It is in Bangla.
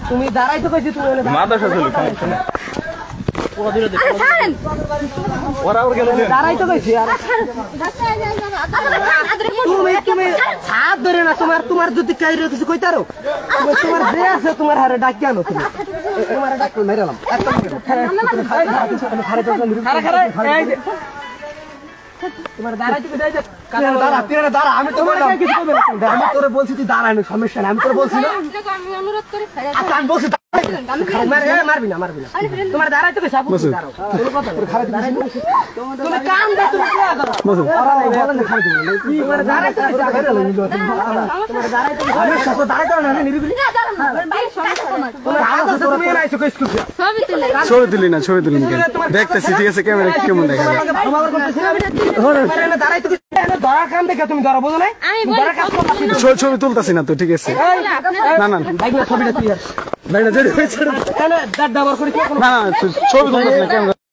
তুমি দাঁড়াই তো কইছি তুমি মাদ্রাসা চলে দাঁড়াই তো কইছি আর তুমি হাত ধরে না তোমার যদি কাইরে কিছু কইতারো তোমার যে আছে তোমার হারে ডাক কেন তুমি তোমার ডাক মেরালাম তোমার দাঁড়াই তো কইতাই দাঁড়া তুই দাঁড়া আমি তো আমি তোরে বলছি তুই দাঁড়া না সমস্যা নাই আমি তোরে বলছি না আমি অনুরোধ করে আচ্ছা আমি বলছি মারবি না তোমার দাঁড়াই তো কইছি আপু দাঁড়াও কোনো কথা তুমি কাম দে তুমি কি বলেন না খারাপ তোমার দাঁড়াই তো কইছি তোমার দাঁড়াই তো আমি সাথে দাঁড়াই তো না নিরিবিলি ভাই সমস্যা তোমার আওয়াজ তো তুমি এরাইছো কইছ কি ছবি তুলে ছবি তুলি না দেখতেছি ঠিক আছে ক্যামেরা কেমন দেখা যায় দাঁড়াই তো ধরা কাম দেখে তুমি ধরা বোঝো নাই ছবি তুলতাছি না তো ঠিক আছে না না বাইক না ছবিটা তুই ভাই না কেন দাঁড় দাবার করে না ছবি তুলতাছি না ক্যামেরা